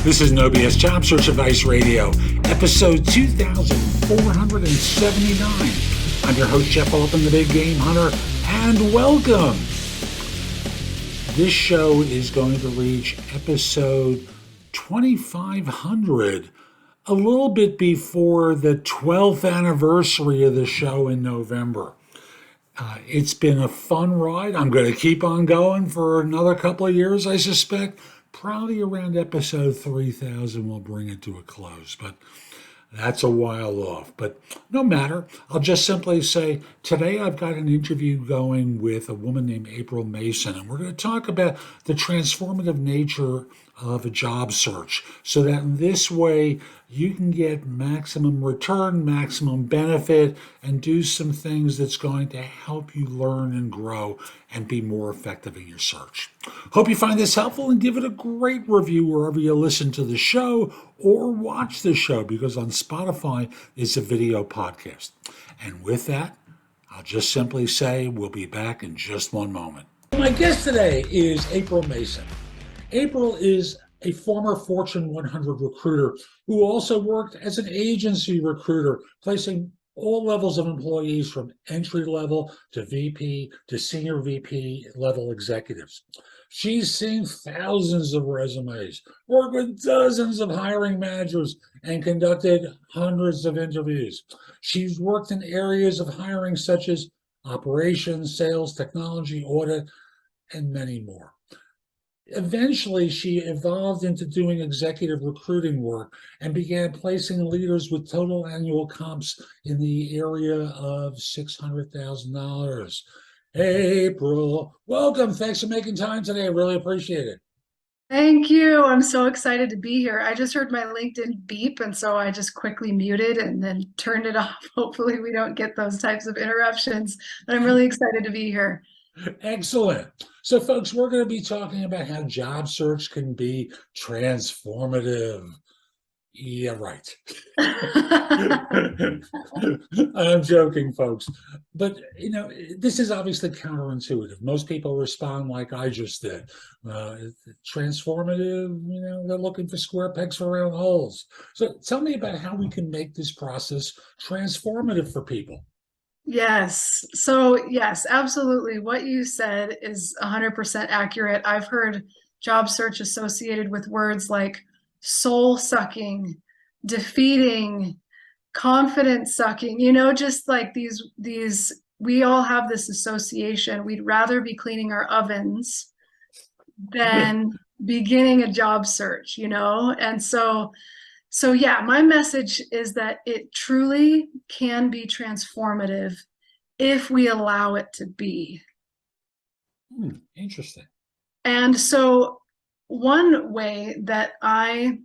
This is No BS Job Search Advice Radio, episode 2479. I'm your host, Jeff Altman, the Big Game Hunter, and welcome. This show is going to reach episode 2500, a little bit before the 12th anniversary of the show in November. It's been a fun ride. I'm going to keep on going for another couple of years, I suspect. Probably around episode 3000 we'll bring it to a close, but that's a while off. But no matter. I'll just simply say today I've got an interview going with a woman named April Mason, and we're going to talk about the transformative nature of a job search so that in this way you can get maximum return, maximum benefit, and do some things that's going to help you learn and grow and be more effective in your search. Hope you find this helpful and give it a great review wherever you listen to the show or watch the show, because on Spotify it's a video podcast. And with that, I'll just simply say we'll be back in just one moment. My guest today is April Mason. April is a former Fortune 100 recruiter who also worked as an agency recruiter, placing all levels of employees from entry level to VP to senior VP level executives. She's seen thousands of resumes, worked with dozens of hiring managers, and conducted hundreds of interviews. She's worked in areas of hiring such as operations, sales, technology, audit, and many more. Eventually, she evolved into doing executive recruiting work and began placing leaders with total annual comps in the area of $600,000. Hey, April, welcome. Thanks for making time today. I really appreciate it. Thank you. I'm so excited to be here. I just heard my LinkedIn beep, and so I just quickly muted and then turned it off. Hopefully we don't get those types of interruptions, but I'm really excited to be here. Excellent. So, folks, we're going to be talking about how job search can be transformative. Yeah, right. I'm joking, folks. But, this is obviously counterintuitive. Most people respond like I just did. Transformative, they're looking for square pegs for round holes. So tell me about how we can make this process transformative for people. Yes. So yes, absolutely. What you said is 100% accurate. I've heard job search associated with words like soul sucking, defeating, confidence sucking, just like these we all have this association. We'd rather be cleaning our ovens than beginning a job search, And so yeah, my message is that it truly can be transformative if we allow it to be. Interesting. And so one way that I'll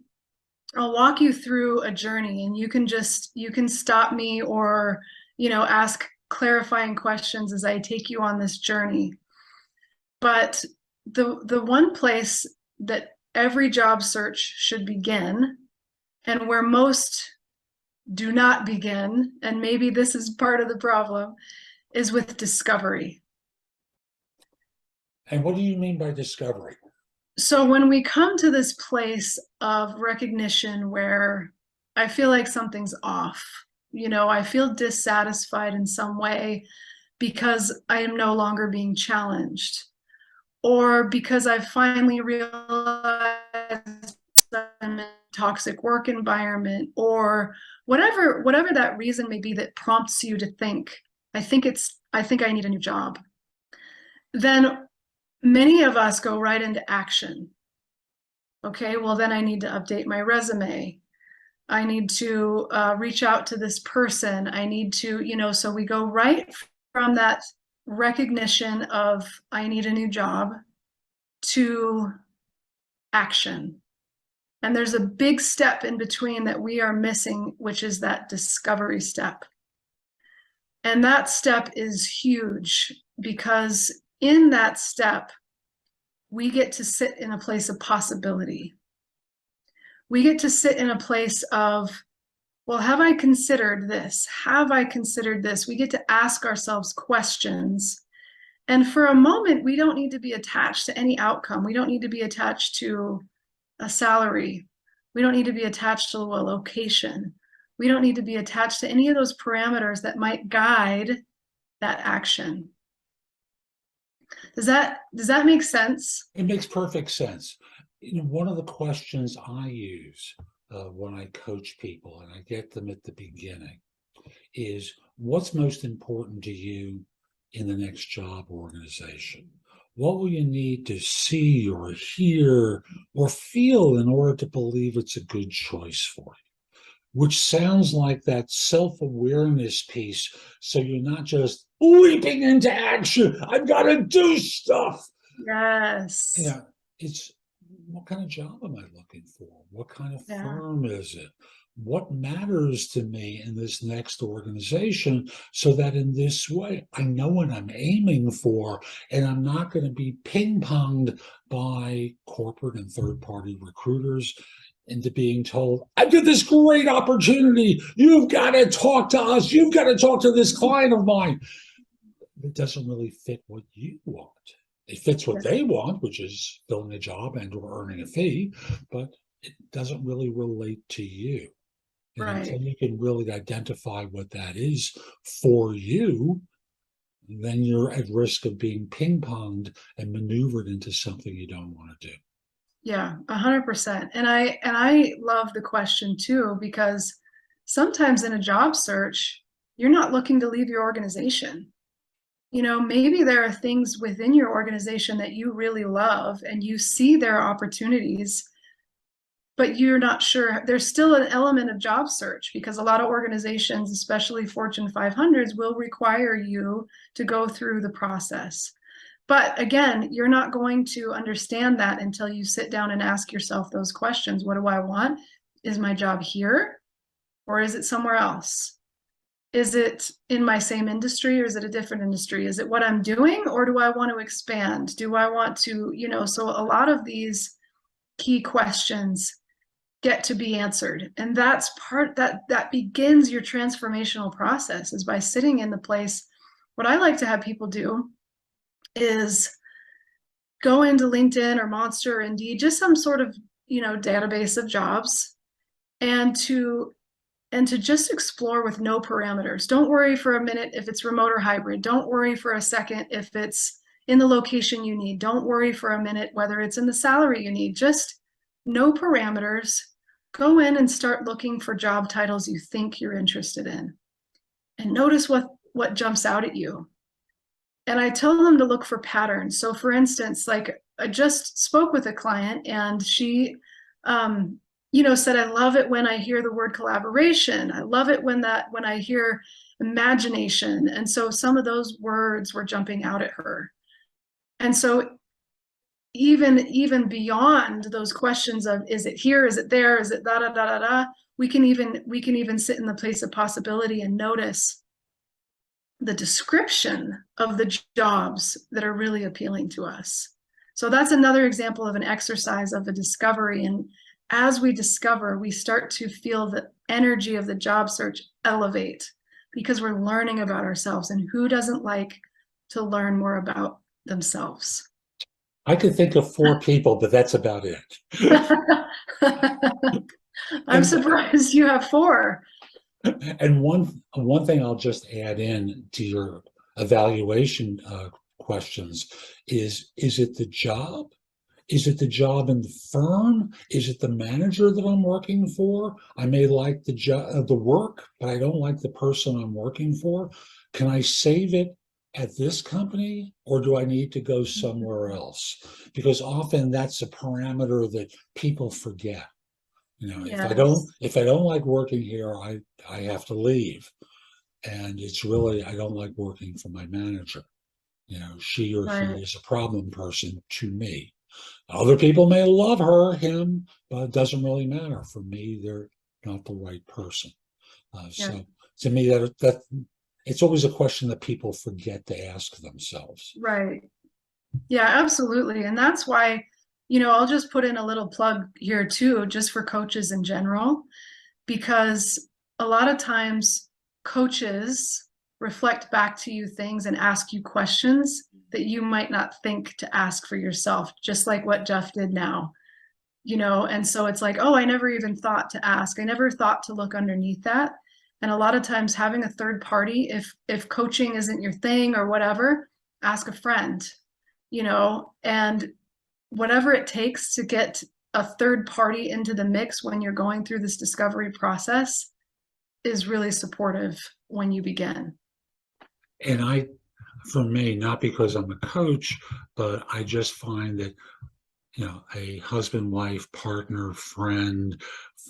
walk you through a journey, and you can stop me or, ask clarifying questions as I take you on this journey. But the one place that every job search should begin, and where most do not begin, and maybe this is part of the problem, is with discovery. And what do you mean by discovery? So when we come to this place of recognition where I feel like something's off, I feel dissatisfied in some way because I am no longer being challenged, or because I've finally realized I'm in a toxic work environment, or whatever that reason may be that prompts you to think, I think I need a new job. Then many of us go right into action. Okay, well then I need to update my resume. I need to reach out to this person. I need to, so we go right from that recognition of I need a new job to action. And there's a big step in between that we are missing, which is that discovery step. And that step is huge, because in that step, we get to sit in a place of possibility. We get to sit in a place of, well, have I considered this? Have I considered this? We get to ask ourselves questions. And for a moment, we don't need to be attached to any outcome. We don't need to be attached to a salary. We don't need to be attached to a location. We don't need to be attached to any of those parameters that might guide that action. Does that make sense? It makes perfect sense. One of the questions I use when I coach people, and I get them at the beginning, is what's most important to you in the next job organization? What will you need to see or hear or feel in order to believe it's a good choice for you? Which sounds like that self-awareness piece. So you're not just leaping into action. I've got to do stuff. Yes. Yeah, it's what kind of job am I looking for? What kind of Yeah. firm is it? What matters to me in this next organization so that in this way I know what I'm aiming for and I'm not going to be ping-ponged by corporate and third-party recruiters into being told, I've got this great opportunity. You've got to talk to us. You've got to talk to this client of mine. It doesn't really fit what you want. It fits what Yeah. they want, which is filling a job and or earning a fee, but it doesn't really relate to you. And Right. until you can really identify what that is for you, then you're at risk of being ping-ponged and maneuvered into something you don't want to do. Yeah, 100%. And I love the question too, because sometimes in a job search, you're not looking to leave your organization. Maybe there are things within your organization that you really love and you see there are opportunities, but you're not sure. There's still an element of job search because a lot of organizations, especially Fortune 500s, will require you to go through the process. But again, you're not going to understand that until you sit down and ask yourself those questions. What do I want? Is my job here or is it somewhere else? Is it in my same industry or is it a different industry? Is it what I'm doing or do I want to expand? Do I want to, so a lot of these key questions get to be answered. And that's part that begins your transformational process is by sitting in the place. What I like to have people do is go into LinkedIn or Monster or Indeed, just some sort of, database of jobs and to just explore with no parameters. Don't worry for a minute if it's remote or hybrid. Don't worry for a second if it's in the location you need. Don't worry for a minute whether it's in the salary you need. Just no parameters. Go in and start looking for job titles you think you're interested in. And notice what jumps out at you. And I tell them to look for patterns. So for instance, like I just spoke with a client and she said, I love it when I hear the word collaboration. I love it when I hear imagination. And so some of those words were jumping out at her. And so even beyond those questions of is it here, is it there, is it da da da da da, we can even sit in the place of possibility and notice the description of the jobs that are really appealing to us. So that's another example of an exercise of a discovery. And as we discover, we start to feel the energy of the job search elevate because we're learning about ourselves. And who doesn't like to learn more about themselves? I could think of four people, but that's about it. I'm And surprised you have four. and one thing I'll just add in to your evaluation questions is it the job? Is it the job in the firm? Is it the manager that I'm working for? I may like the job, the work, but I don't like the person I'm working for. Can I save it at this company, or do I need to go somewhere else? Because often that's a parameter that people forget. Yes. If I don't like working here, I have to leave. And it's really I don't like working for my manager. She or he Right. is a problem person to me. Other people may love her, him, but it doesn't really matter. For me, they're not the right person. Yeah. So to me, that it's always a question that people forget to ask themselves. Right. Yeah, absolutely. And that's why, I'll just put in a little plug here too, just for coaches in general, because a lot of times coaches reflect back to you things and ask you questions that you might not think to ask for yourself, just like what Jeff did now. And so it's like, oh, I never even thought to ask. I never thought to look underneath that. And a lot of times having a third party, if coaching isn't your thing or whatever, ask a friend, and whatever it takes to get a third party into the mix when you're going through this discovery process is really supportive when you begin. And for me, not because I'm a coach, but I just find that, a husband, wife, partner, friend,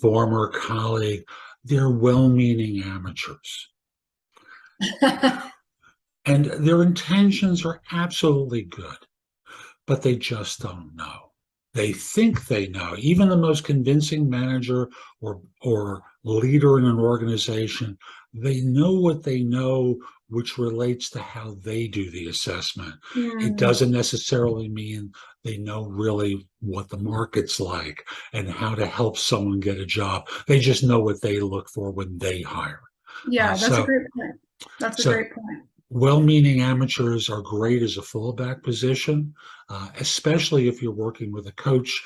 former colleague, they're well-meaning amateurs. And their intentions are absolutely good, but they just don't know. They think they know. Even the most convincing manager or leader in an organization, they know what they know, which relates to how they do the assessment. It Mm, doesn't necessarily mean they know really what the market's like and how to help someone get a job. They just know what they look for when they hire. Uh, yeah, that's a so, great point. That's a so great point. well-meaning amateurs are great as a fallback position, especially if you're working with a coach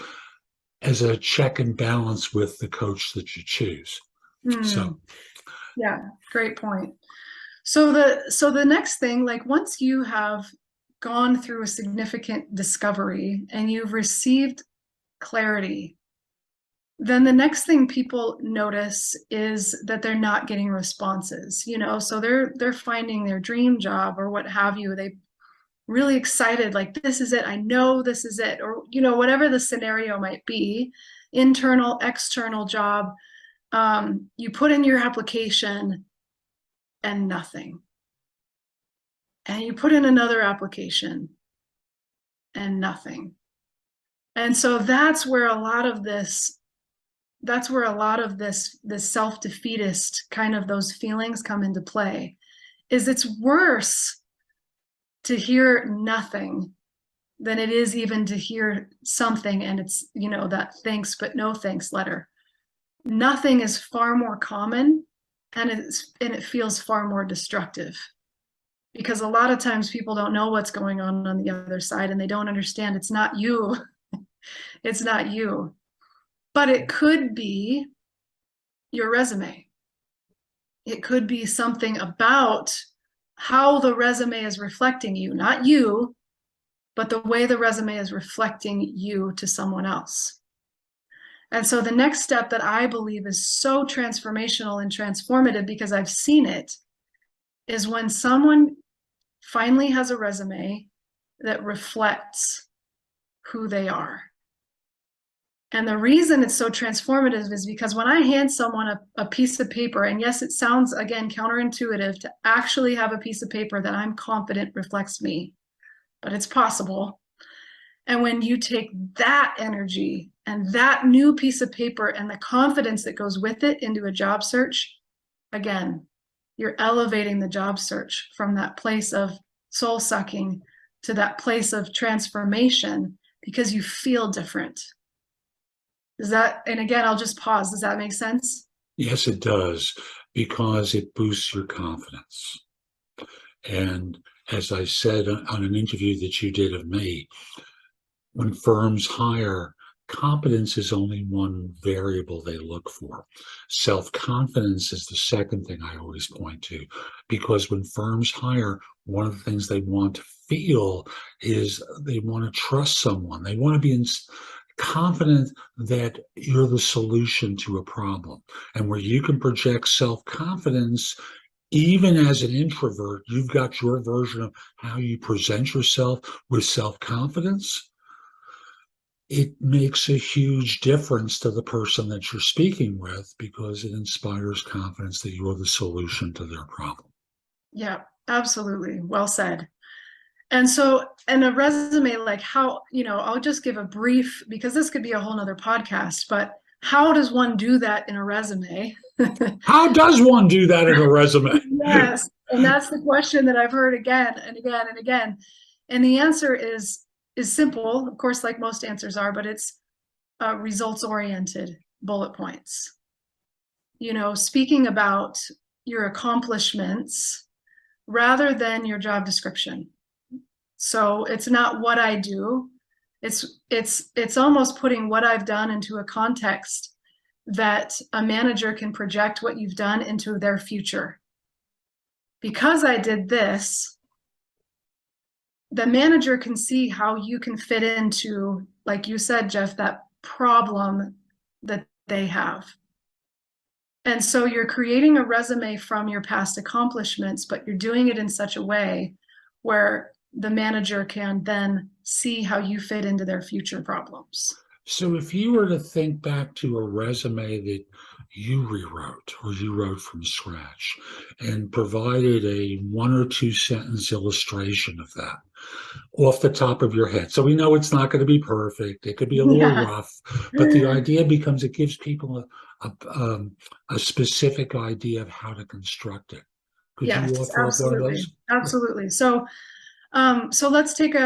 as a check and balance with the coach that you choose. So, Mm, yeah, great point. So the next thing, like once you have gone through a significant discovery and you've received clarity, then the next thing people notice is that they're not getting responses. So they're finding their dream job or what have you. They really excited, like this is it. I know this is it, or whatever the scenario might be, internal, external job. You put in your application and nothing. And you put in another application and nothing. And so that's where a lot of this self-defeatist kind of those feelings come into play. Is it's worse to hear nothing than it is even to hear something and it's that thanks but no thanks letter. Nothing is far more common, and it feels far more destructive, because a lot of times people don't know what's going on the other side, and they don't understand it's not you. It's not you, but it could be your resume. It could be something about how the resume is reflecting you, not you, but the way the resume is reflecting you to someone else. And so the next step that I believe is so transformational and transformative, because I've seen it, is when someone finally has a resume that reflects who they are. And the reason it's so transformative is because when I hand someone a piece of paper, and yes, it sounds again counterintuitive to actually have a piece of paper that I'm confident reflects me, but it's possible. And when you take that energy and that new piece of paper and the confidence that goes with it into a job search, again, you're elevating the job search from that place of soul sucking to that place of transformation, because you feel different. And again, I'll just pause. Does that make sense? yes, it does, because it boosts your confidence. And as I said on an interview that you did of me, when firms hire, competence is only one variable they look for. Self-confidence is the second thing I always point to, because when firms hire, one of the things they want to feel is they want to trust someone. They want to be confident that you're the solution to a problem. And where you can project self-confidence, even as an introvert, you've got your version of how you present yourself with self-confidence. It makes a huge difference to the person that you're speaking with, because it inspires confidence that you're the solution to their problem. Yeah, absolutely. Well said. And so, and a resume, like how, I'll just give a brief, because this could be a whole nother podcast, but how does one do that in a resume? How does one do that in a resume? Yes. And that's the question that I've heard again and again and again. And the answer is simple, of course, like most answers are, but it's results oriented bullet points. Speaking about your accomplishments rather than your job description. So it's not what I do, It's almost putting what I've done into a context that a manager can project what you've done into their future. Because I did this, the manager can see how you can fit into, like you said, Jeff, that problem that they have. And so you're creating a resume from your past accomplishments, but you're doing it in such a way where the manager can then see how you fit into their future problems. So if you were to think back to a resume that you rewrote or you wrote from scratch and provided a 1 or 2 sentence illustration of that off the top of your head. So we know it's not going to be perfect. It could be a little Yeah. rough, but the idea becomes it gives people a specific idea of how to construct it. Could you Yes, offer up one of absolutely. those? Absolutely. So let's take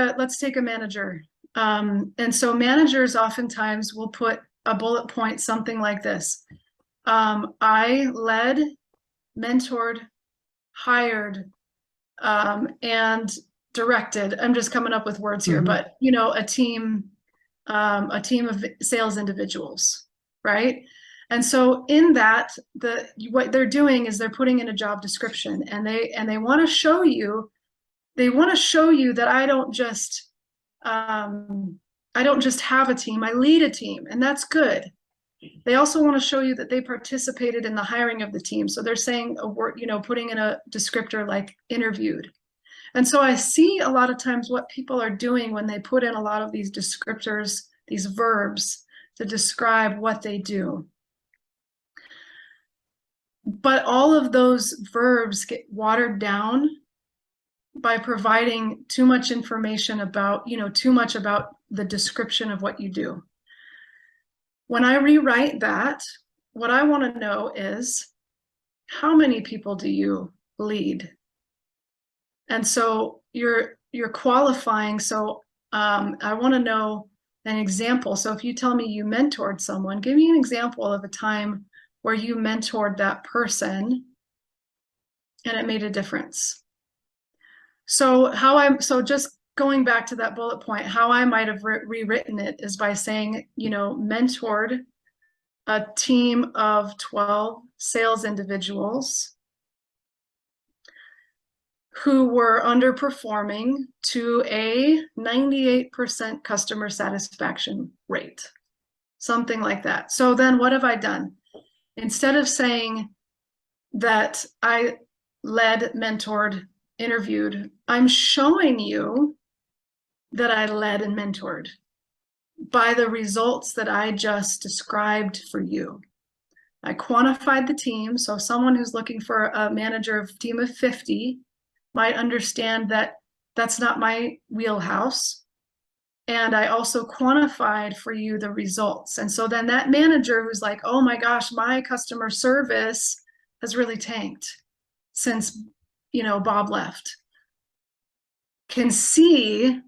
a manager. And so managers oftentimes will put a bullet point, something like this. I led, mentored, hired, and directed. I'm just coming up with words here, Mhm. but a team of sales individuals, right? And so in that, what they're doing is they're putting in a job description, and they want to show you, that I don't just have a team, I lead a team, and that's good. They also want to show you that they participated in the hiring of the team. So they're saying a word, putting in a descriptor like interviewed. And so I see a lot of times what people are doing when they put in a lot of these descriptors, these verbs to describe what they do. But all of those verbs get watered down by providing too much information about, too much about the description of what you do. When I rewrite that, what I want to know is, how many people do you lead? And so you're qualifying. So I want to know an example. So if you tell me you mentored someone, give me an example of a time where you mentored that person and it made a difference. So just going back to that bullet point, how I might have rewritten it is by saying, mentored a team of 12 sales individuals who were underperforming to a 98% customer satisfaction rate, something like that. So then what have I done? Instead of saying that I led, mentored, interviewed, I'm showing you that I led and mentored by the results that I just described for you. I quantified the team. So someone who's looking for a manager of a team of 50 might understand that that's not my wheelhouse. And I also quantified for you the results. And so then that manager who's like, oh my gosh, my customer service has really tanked since, Bob left, can see,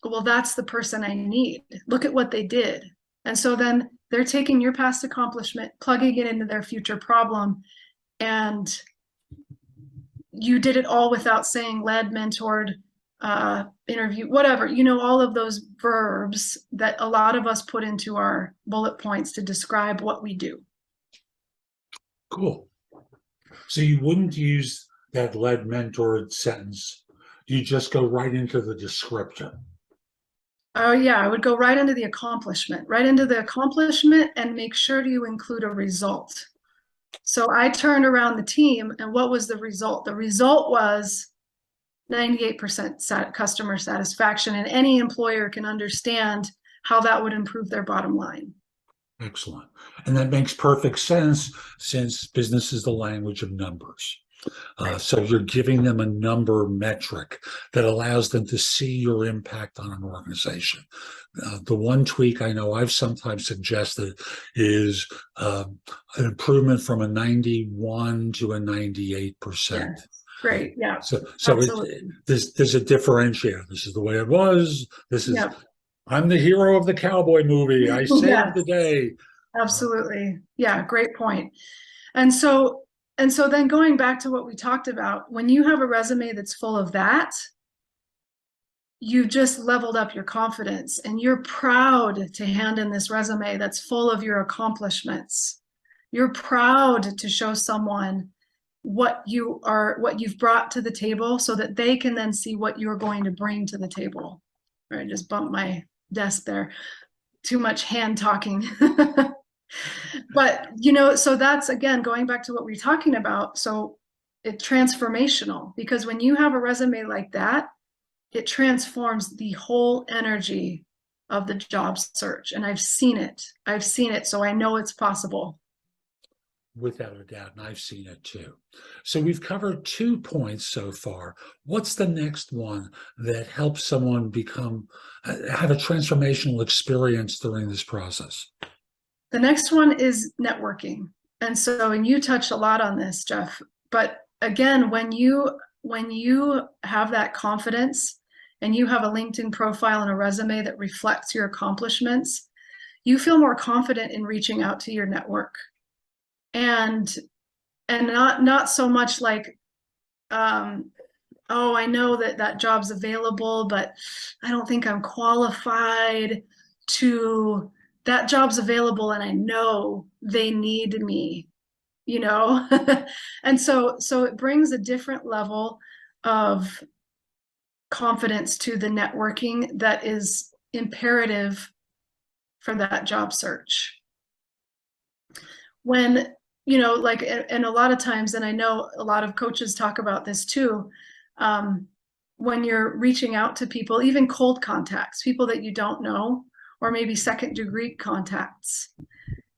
well, that's the person I need. Look at what they did. And so then they're taking your past accomplishment, plugging it into their future problem, and you did it all without saying led, mentored, interview, whatever, all of those verbs that a lot of us put into our bullet points to describe what we do. Cool. So you wouldn't use that led mentored sentence. You just go right into the descriptor. Oh yeah, I would go right into the accomplishment, and make sure you include a result. So I turned around the team, and what was the result? The result was 98% customer satisfaction, and any employer can understand how that would improve their bottom line. Excellent. And that makes perfect sense since business is the language of numbers. Right. So you're giving them a number metric that allows them to see your impact on an organization. The one tweak I know I've sometimes suggested is an improvement from a 91 to a 98%. Yes. Great. Yeah. So Absolutely. there's a differentiator. This is the way it was. Yeah. I'm the hero of the cowboy movie. I saved the Yes. day. Uh, Absolutely. Yeah. Great point. And so then going back to what we talked about, when you have a resume that's full of that, you've just leveled up your confidence and you're proud to hand in this resume that's full of your accomplishments. You're proud to show someone what you've brought to the table so that they can then see what you're going to bring to the table. Right, just bumped my desk there. Too much hand talking. But, so that's, again, going back to what we are talking about. So it's transformational, because when you have a resume like that, it transforms the whole energy of the job search. And I've seen it. So I know it's possible. Without a doubt, and I've seen it too. So we've covered 2 points so far. What's the next one that helps someone become have a transformational experience during this process? The next one is networking. And you touched a lot on this, Jeff. But again, when you have that confidence and you have a LinkedIn profile and a resume that reflects your accomplishments, you feel more confident in reaching out to your network. And not so much like, oh, I know that job's available, but I don't think I'm qualified, to that job's available and I know they need me, And so it brings a different level of confidence to the networking that is imperative for that job search. When, like, and a lot of times, and I know a lot of coaches talk about this too, when you're reaching out to people, even cold contacts, people that you don't know, or maybe second degree contacts,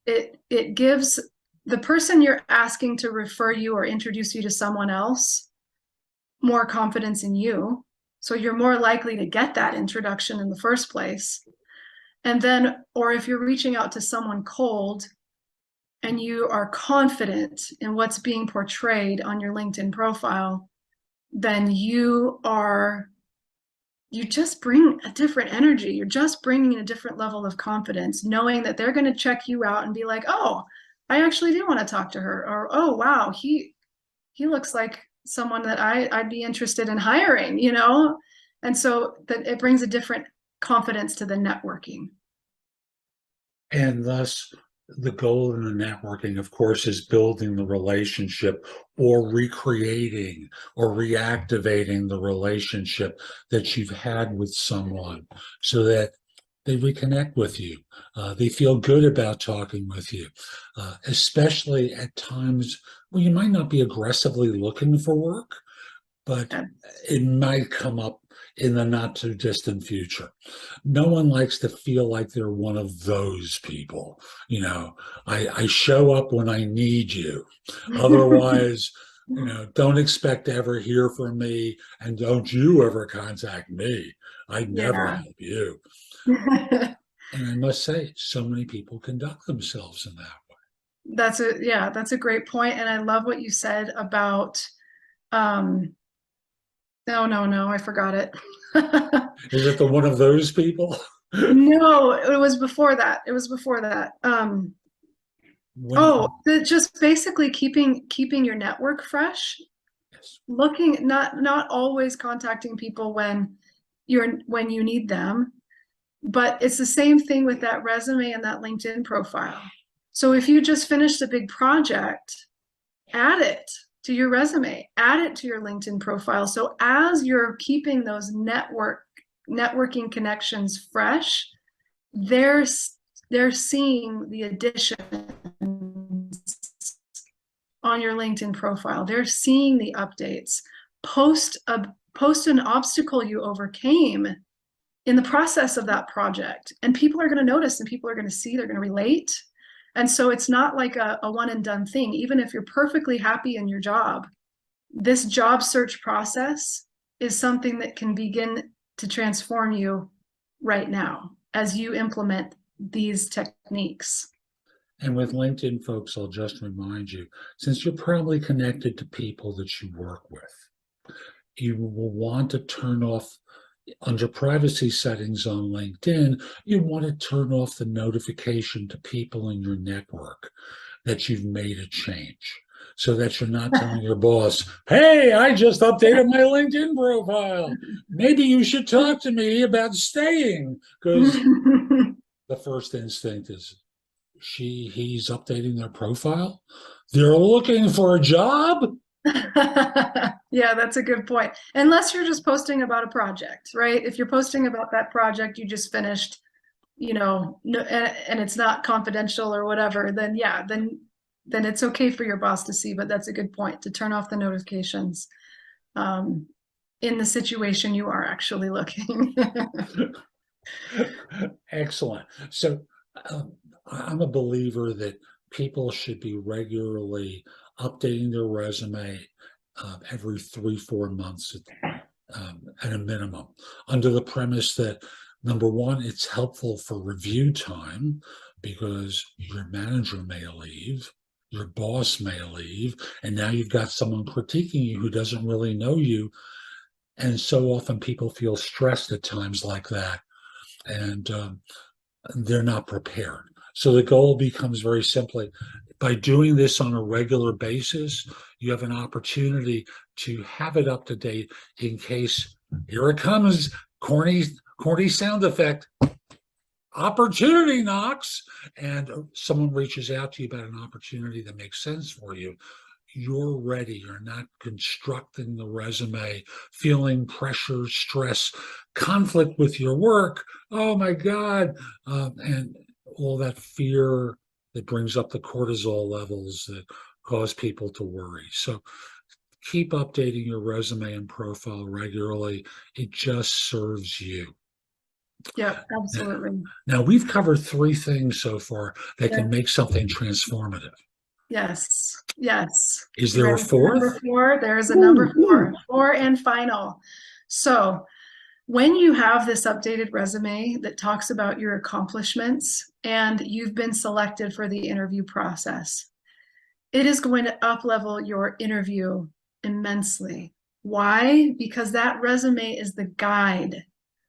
it gives the person you're asking to refer you or introduce you to someone else more confidence in you. So you're more likely to get that introduction in the first place. And then, or if you're reaching out to someone cold and you are confident in what's being portrayed on your LinkedIn profile, then you just bring a different energy. You're just bringing a different level of confidence, knowing that they're going to check you out and be like, oh, I actually do want to talk to her. Or, oh, wow, he looks like someone that I'd be interested in hiring, And so that it brings a different confidence to the networking. And thus, the goal in the networking, of course, is building the relationship or recreating or reactivating the relationship that you've had with someone so that they reconnect with you. They feel good about talking with you, especially at times when you might not be aggressively looking for work, but it might come up in the not too distant future. No one likes to feel like they're one of those people. I show up when I need you. Otherwise, don't expect to ever hear from me, and don't you ever contact me. I'd never Yeah. help you. And I must say, so many people conduct themselves in that way. That's a great point. And I love what you said about, no, I forgot it. Is it the one of those people? No, it was before that. When, Just basically keeping your network fresh, yes. looking, not always contacting people when you need them, but it's the same thing with that resume and that LinkedIn profile. So if you just finished a big project, add it to your resume, add it to your LinkedIn profile. So as you're keeping those networking connections fresh, they're seeing the additions on your LinkedIn profile. They're seeing the updates. Post an obstacle you overcame in the process of that project, and people are going to notice, and people are going to see, they're going to relate. And so it's not like a one and done thing. Even if you're perfectly happy in your job, this job search process is something that can begin to transform you right now as you implement these techniques. And with LinkedIn, folks, I'll just remind you, since you're probably connected to people that you work with, you will want to turn off, under privacy settings on LinkedIn, you want to turn off the notification to people in your network that you've made a change. so that you're not telling your boss, hey, I just updated my LinkedIn profile. Maybe you should talk to me about staying. Because the first instinct is he's updating their profile. They're looking for a job. Yeah, that's a good point. Unless you're just posting about a project, right? If you're posting about that project you just finished, no, and it's not confidential or whatever, then yeah, then it's okay for your boss to see. But that's a good point, to turn off the notifications um, in the situation you are actually looking. Excellent. So I'm a believer that people should be regularly updating their resume every 3, 4 months at a minimum, under the premise that number one, it's helpful for review time because your manager may leave, your boss may leave, and now you've got someone critiquing you who doesn't really know you. And so often people feel stressed at times like that. And they're not prepared. So the goal becomes very simply, by doing this on a regular basis, you have an opportunity to have it up to date in case here it comes, corny sound effect, opportunity knocks, and someone reaches out to you about an opportunity that makes sense for you. You're ready. You're not constructing the resume, feeling pressure, stress, conflict with your work. Oh my God. And all that fear that brings up the cortisol levels that cause people to worry. So keep updating your resume and profile regularly. It just serves you. Yeah, Now, absolutely. now we've covered 3 things so far that Yeah. can make something transformative. Yes, yes. Is You there a ready for fourth? number four? There's a number Woo, four, woo. four and final. So when you have this updated resume that talks about your accomplishments and you've been selected for the interview process, it is going to up-level your interview immensely. Why? Because that resume is the guide.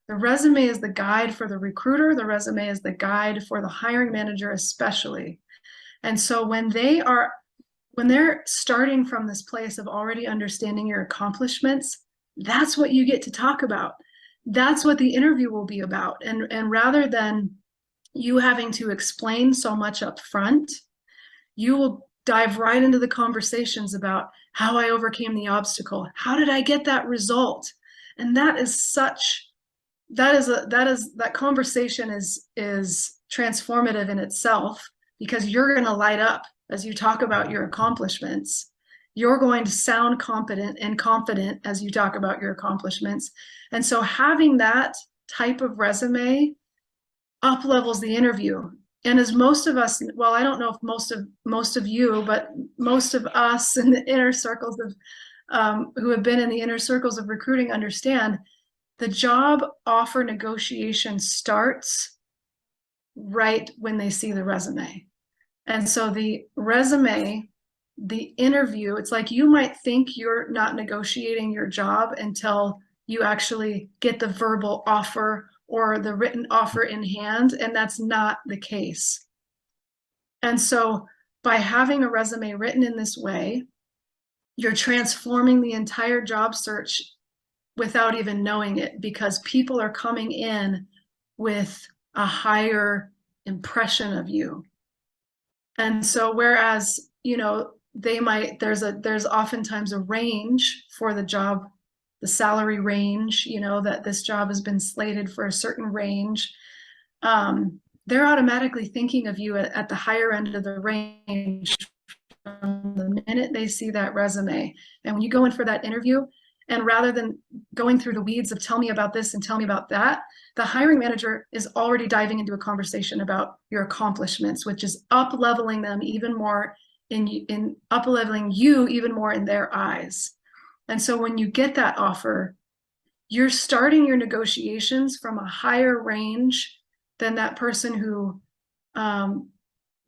The resume is the guide for the recruiter. The resume is the guide for the hiring manager, especially. And so when they're starting from this place of already understanding your accomplishments, that's what you get to talk about. That's what the interview will be about. And rather than you having to explain so much up front, you will dive right into the conversations about how I overcame the obstacle. How did I get that result? And that conversation is transformative in itself, because you're going to light up as you talk about your accomplishments. You're going to sound competent and confident as you talk about your accomplishments. And so having that type of resume up levels the interview. And as most of us, well, I don't know if most of you, but most of us in the inner circles of who have been in the inner circles of recruiting understand, the job offer negotiation starts right when they see the resume. And so the resume, the interview, it's like you might think you're not negotiating your job until you actually get the verbal offer or the written offer in hand, and that's not the case. And so by having a resume written in this way, you're transforming the entire job search without even knowing it, because people are coming in with a higher impression of you. And so whereas, there's oftentimes a range for the job, the salary range, that this job has been slated for a certain range. They're automatically thinking of you at the higher end of the range from the minute they see that resume. And when you go in for that interview, and rather than going through the weeds of tell me about this and tell me about that, the hiring manager is already diving into a conversation about your accomplishments, which is up leveling them even more in up leveling you even more in their eyes. And so when you get that offer, you're starting your negotiations from a higher range than that person who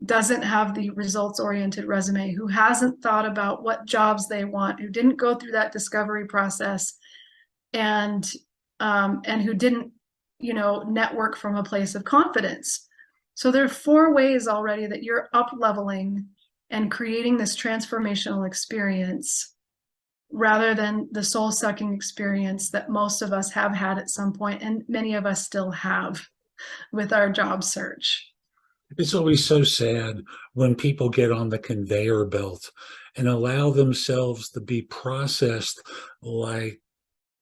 doesn't have the results-oriented resume, who hasn't thought about what jobs they want, who didn't go through that discovery process, and who didn't, network from a place of confidence. So there are 4 ways already that you're up leveling and creating this transformational experience rather than the soul-sucking experience that most of us have had at some point, and many of us still have with our job search. It's always so sad when people get on the conveyor belt and allow themselves to be processed like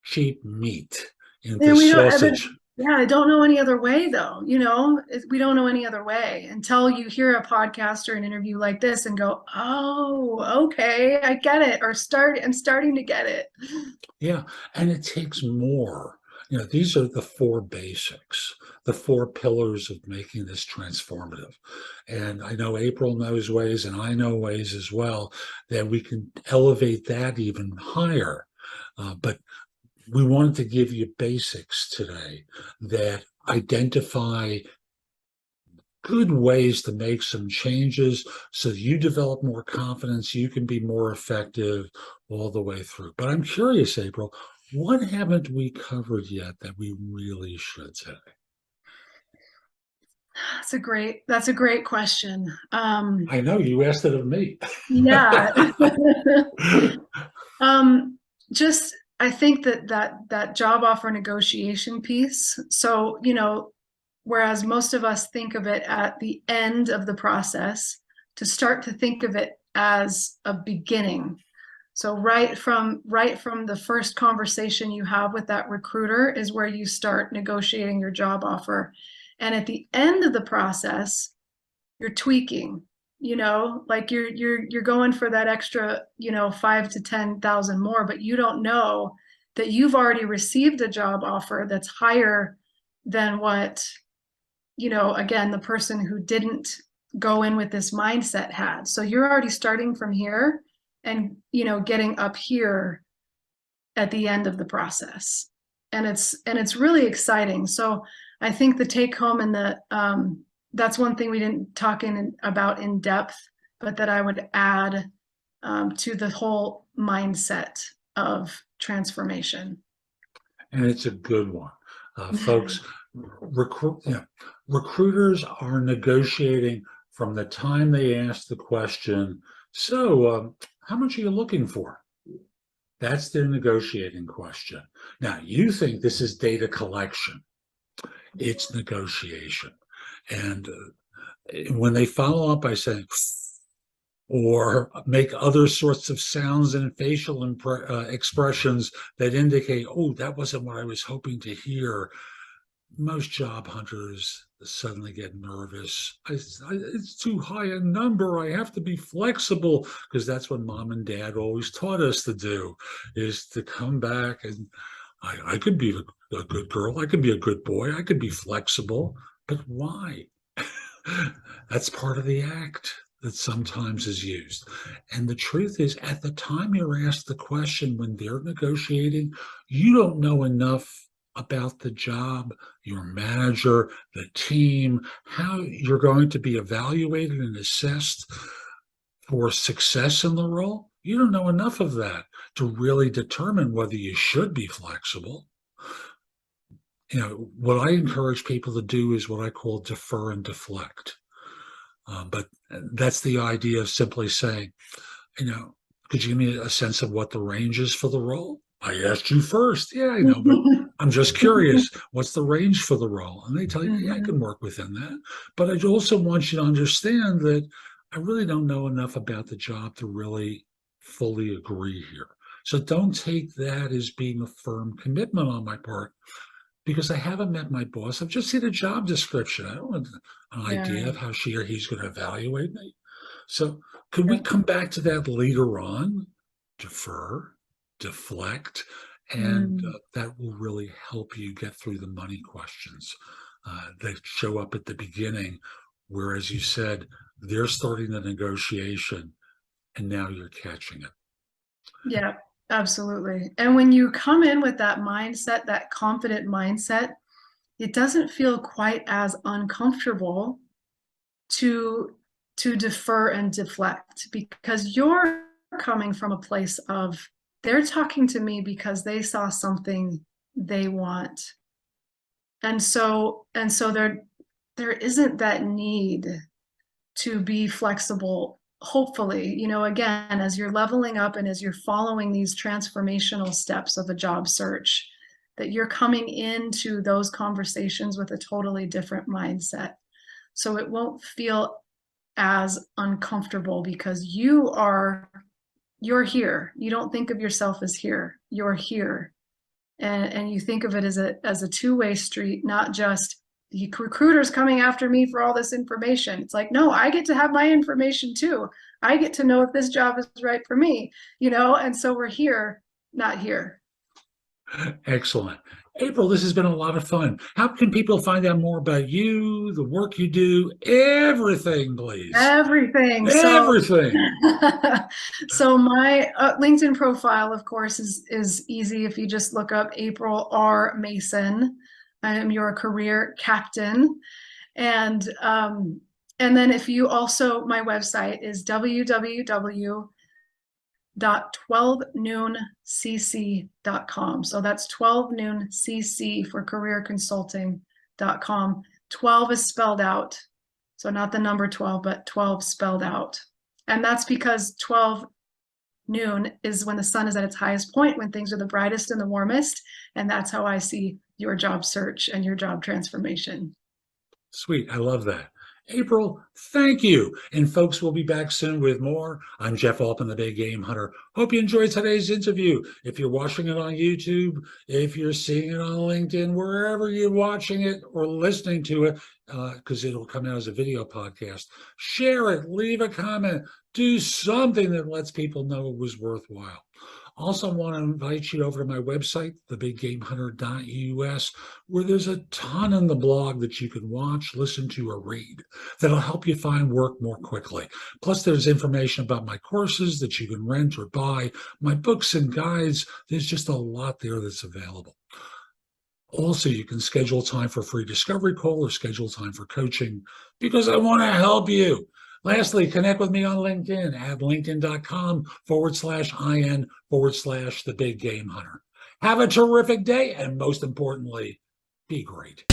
cheap meat into And we don't, sausage. yeah, I don't know any other way though. We don't know any other way until you hear a podcast or an interview like this and go, oh, okay, I get it, or I'm starting to get it. Yeah, and it takes more. These are the four basics, the four pillars of making this transformative. And I know April knows ways, and I know ways as well that we can elevate that even higher. But we wanted to give you basics today that identify good ways to make some changes so you develop more confidence, you can be more effective all the way through. But I'm curious, April, what haven't we covered yet that we really should today? That's a great question. I know you asked it of me. Yeah. Um, just I think that job offer negotiation piece. So, whereas most of us think of it at the end of the process, to start to think of it as a beginning. So right from the first conversation you have with that recruiter is where you start negotiating your job offer. And at the end of the process, you're tweaking, like you're going for that extra, 5 to 10,000 more, but you don't know that you've already received a job offer that's higher than what, again, the person who didn't go in with this mindset had. So you're already starting from here and, getting up here at the end of the process. And it's really exciting. So I think the take home and that's one thing we didn't talk about in depth, but that I would add to the whole mindset of transformation. And it's a good one. Folks, recruiters are negotiating from the time they ask the question, so how much are you looking for? That's their negotiating question. Now, you think this is data collection. It's negotiation. And when they follow up by saying, or make other sorts of sounds and facial expressions that indicate, oh, that wasn't what I was hoping to hear, most job hunters suddenly get nervous. It's too high a number. I have to be flexible, because that's what mom and dad always taught us to do, is to come back and I could be a good girl. I could be a good boy. I could be flexible. But why? That's part of the act that sometimes is used. And the truth is, at the time you're asked the question when they're negotiating, you don't know enough about the job, your manager, the team, how you're going to be evaluated and assessed for success in the role. You don't know enough of that to really determine whether you should be flexible. What I encourage people to do is what I call defer and deflect. But that's the idea of simply saying, could you give me a sense of what the range is for the role? I asked you first. Yeah, I know, but I'm just curious. What's the range for the role? And they tell you, yeah, I can work within that. But I also want you to understand that I really don't know enough about the job to really fully agree here. So don't take that as being a firm commitment on my part, because I haven't met my boss. I've just seen a job description. I don't have an idea Yeah. of how she or he's going to evaluate me. So could we Yeah. come back to that later on? Defer, deflect, and Mm. that will really help you get through the money questions that show up at the beginning, where, as you said, they're starting the negotiation and now you're catching it. Yeah, absolutely. And when you come in with that mindset, that confident mindset, it doesn't feel quite as uncomfortable to defer and deflect, because you're coming from a place of they're talking to me because they saw something they want. And so there isn't that need to be flexible hopefully, you know, again, as you're leveling up and as you're following these transformational steps of a job search, that you're coming into those conversations with a totally different mindset. So it won't feel as uncomfortable because you're here. You don't think of yourself as here. You're here. And you think of it as a two-way street, not just the recruiter's coming after me for all this information. It's like, no, I get to have my information too. I get to know if this job is right for me, you know, and so we're here, not here. Excellent. April, this has been a lot of fun. How can people find out more about you, the work you do, everything, please? Everything. So Everything. so my LinkedIn profile, of course, is easy if you just look up April R. Mason. I am your career captain. And then if you also, my website is www.12nooncc.com. So that's 12nooncc for careerconsulting.com. 12 is spelled out. So not the number 12, but 12 spelled out. And that's because 12 noon is when the sun is at its highest point, when things are the brightest and the warmest. And that's how I see your job search and your job transformation. Sweet. I love that. April, thank you. And folks, we'll be back soon with more. I'm Jeff Altman, the Big Game Hunter. Hope you enjoyed today's interview. If you're watching it on YouTube, if you're seeing it on LinkedIn, wherever you're watching it or listening to it, because it'll come out as a video podcast, share it, leave a comment, do something that lets people know it was worthwhile. Also want to invite you over to my website, thebiggamehunter.us, where there's a ton in the blog that you can watch, listen to, or read that'll help you find work more quickly. Plus, there's information about my courses that you can rent or buy, my books and guides. There's just a lot there that's available. Also, you can schedule time for a free discovery call or schedule time for coaching because I want to help you. Lastly, connect with me on LinkedIn at linkedin.com/IN/the Big Game Hunter. Have a terrific day, and most importantly, be great.